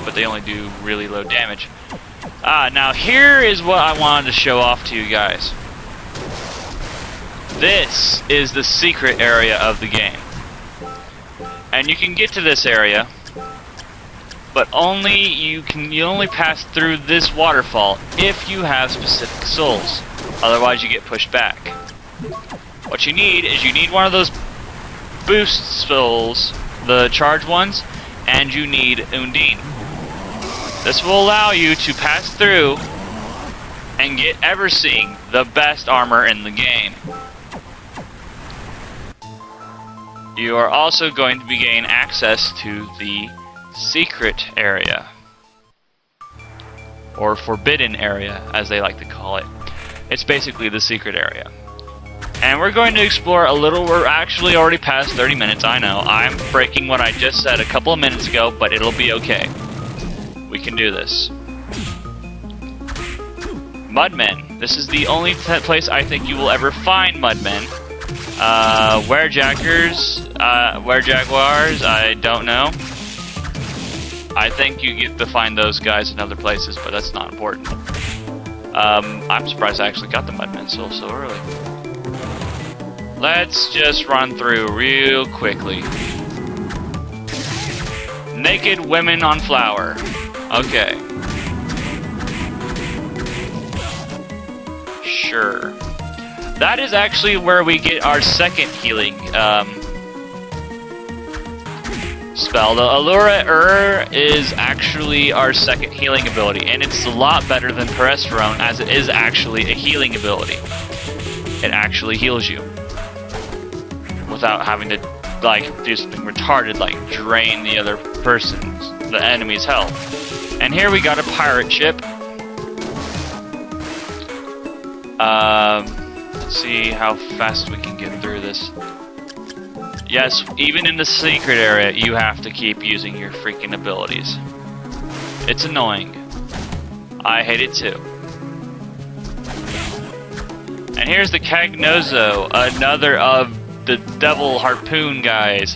but they only do really low damage. Now here is what I wanted to show off to you guys. This is the secret area of the game. And you can get to this area, but you only pass through this waterfall if you have specific souls. Otherwise you get pushed back. What you need is one of those boost souls, the charged ones, and you need Undine. This will allow you to pass through and get Eversing, the best armor in the game. You are also going to gain access to the secret area, or forbidden area as they like to call it. It's basically the secret area. And we're going to explore a little. We're actually already past 30 minutes, I know. I'm breaking what I just said a couple of minutes ago, but it'll be okay. We can do this. Mudmen. This is the only place I think you will ever find Mudmen. Were-jaguars, I don't know. I think you get to find those guys in other places, but that's not important. I'm surprised I actually got the Mudmen soul so early. Let's just run through real quickly. Naked women on flower. Okay. Sure. That is actually where we get our second healing spell. The Allura is actually our second healing ability, and it's a lot better than Peresferone, as it is actually a healing ability. It actually heals you without having to do something retarded like drain the enemy's health. And here we got a pirate ship. Let's see how fast we can get through this. Yes, even in the secret area, you have to keep using your freaking abilities. It's annoying. I hate it too. And here's the Cagnozo, another of the Devil Harpoon guys.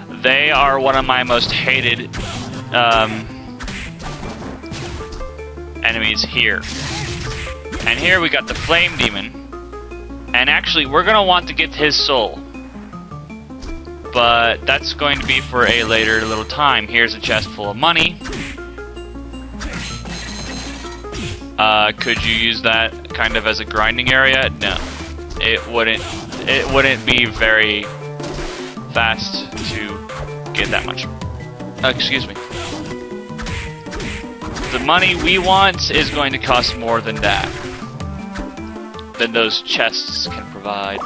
They are one of my most hated enemies here. And here we got the Flame Demon. And actually, we're going to want to get his soul. But that's going to be for a later little time. Here's a chest full of money. Could you use that kind of as a grinding area? No. It wouldn't be very fast to get that much. Excuse me. The money we want is going to cost more than that. Than those chests can provide.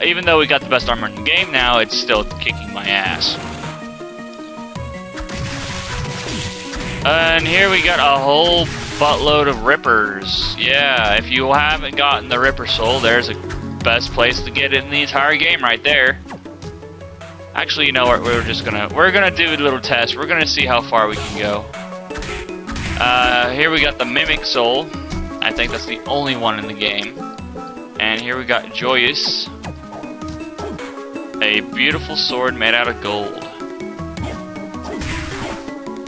Even though we got the best armor in the game now, it's still kicking my ass. And here we got a whole buttload of Rippers. Yeah, if you haven't gotten the Ripper Soul, there's a best place to get it in the entire game right there. Actually, you know what? We're gonna do a little test. We're gonna see how far we can go. Here we got the Mimic Soul. I think that's the only one in the game. And here we got Joyous. A beautiful sword made out of gold.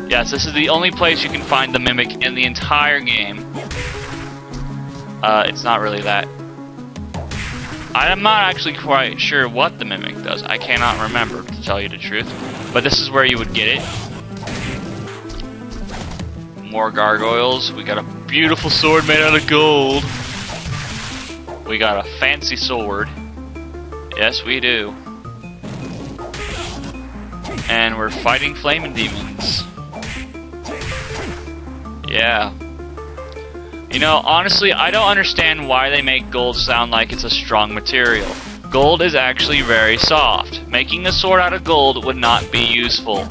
Yes, this is the only place you can find the Mimic in the entire game. It's not really that. I'm not actually quite sure what the Mimic does. I cannot remember, to tell you the truth. But this is where you would get it. More gargoyles. We got a beautiful sword made out of gold. We got a fancy sword. Yes, we do. And we're fighting flaming demons. Yeah. You know, honestly, I don't understand why they make gold sound like it's a strong material. Gold is actually very soft. Making a sword out of gold would not be useful.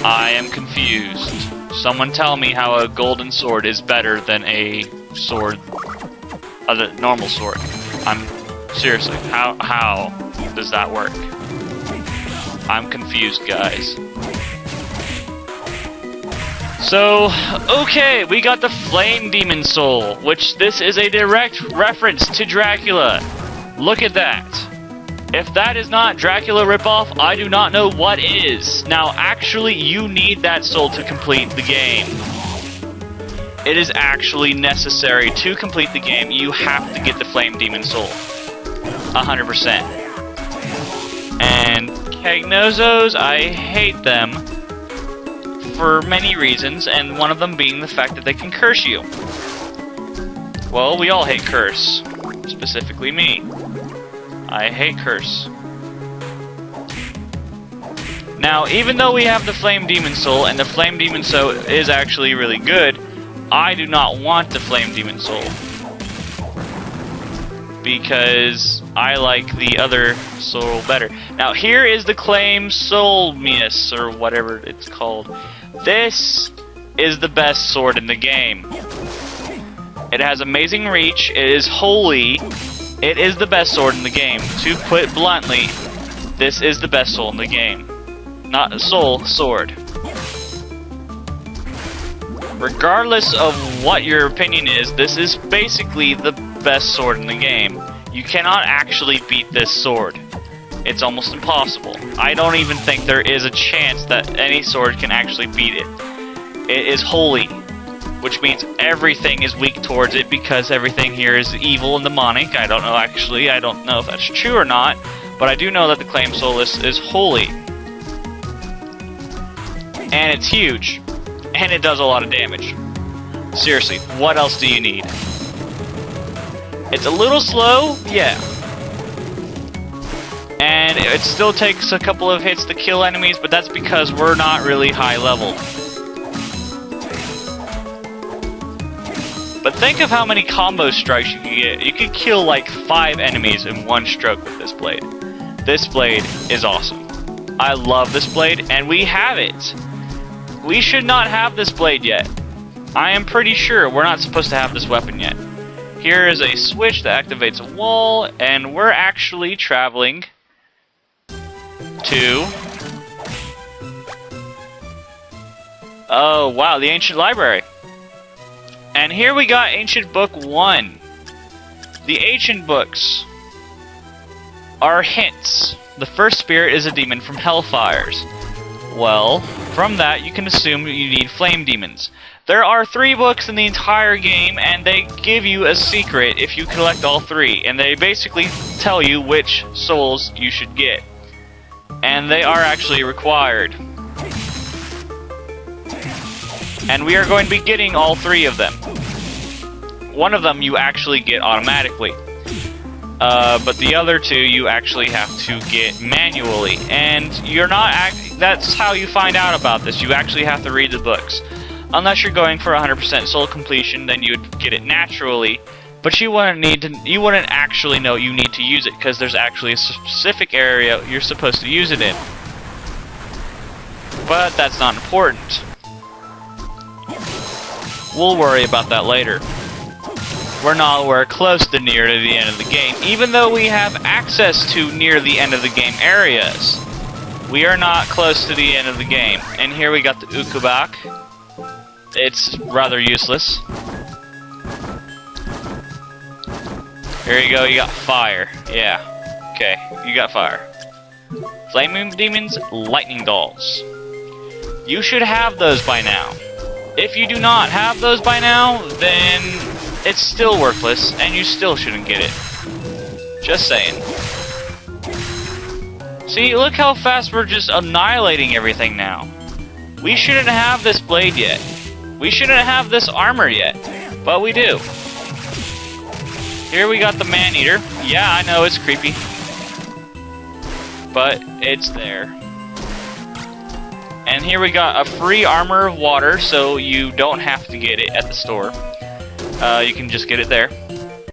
I am confused. Someone tell me how a golden sword is better than a sword, a normal sword. Seriously, how does that work? I'm confused, guys. So, okay, we got the Flame Demon Soul, which this is a direct reference to Dracula. Look at that. If that is not Dracula ripoff, I do not know what is. Now, actually, you need that soul to complete the game. It is actually necessary to complete the game. You have to get the Flame Demon Soul. 100%. And Cagnozos, I hate them for many reasons, and one of them being the fact that they can curse you. Well, we all hate curse. Specifically me. I hate curse. Now, even though we have the Flame Demon Soul, and the Flame Demon Soul is actually really good, I do not want the Flame Demon Soul. Because I like the other soul better. Now, here is the Claim Soulmius, or whatever it's called. This is the best sword in the game. It has amazing reach, it is holy, it is the best sword in the game. To put it bluntly, this is the best soul in the game. Not soul, sword. Regardless of what your opinion is, this is basically the best sword in the game. You cannot actually beat this sword. It's almost impossible. I don't even think there is a chance that any sword can actually beat it. It is holy, which means everything is weak towards it because everything here is evil and demonic. I don't know, actually. I don't know if that's true or not, but I do know that the Claim Soul is holy. And it's huge. And it does a lot of damage. Seriously, what else do you need? It's a little slow, yeah. And it still takes a couple of hits to kill enemies, but that's because we're not really high level. But think of how many combo strikes you can get. You can kill like 5 enemies in one stroke with this blade. This blade is awesome. I love this blade, and we have it. We should not have this blade yet. I am pretty sure we're not supposed to have this weapon yet. Here is a switch that activates a wall, and we're actually traveling to... Oh, wow, the Ancient Library. And here we got Ancient Book 1. The Ancient Books are hints. The first spirit is a demon from Hellfires. Well, from that you can assume you need flame demons. There are 3 books in the entire game, and they give you a secret if you collect all 3, and they basically tell you which souls you should get. And they are actually required. And we are going to be getting all 3 of them. One of them you actually get automatically. But the other 2 you actually have to get manually. And you're not that's how you find out about this. You actually have to read the books. Unless you're going for 100% soul completion, then you would get it naturally. But you wouldn't actually know you need to use it, because there's actually a specific area you're supposed to use it in. But that's not important. We'll worry about that later. We're nowhere close to near to the end of the game, even though we have access to near the end of the game areas. We are not close to the end of the game. And here we got the Ukobak. It's rather useless. Here you go, you got fire. Yeah. Okay, you got fire. Flaming demons, lightning dolls. You should have those by now. If you do not have those by now, then it's still worthless, and you still shouldn't get it. Just saying. See, look how fast we're just annihilating everything now. We shouldn't have this blade yet. We shouldn't have this armor yet, but we do. Here we got the man-eater. Yeah, I know, it's creepy. But it's there. And here we got a free armor of water, so you don't have to get it at the store. You can just get it there.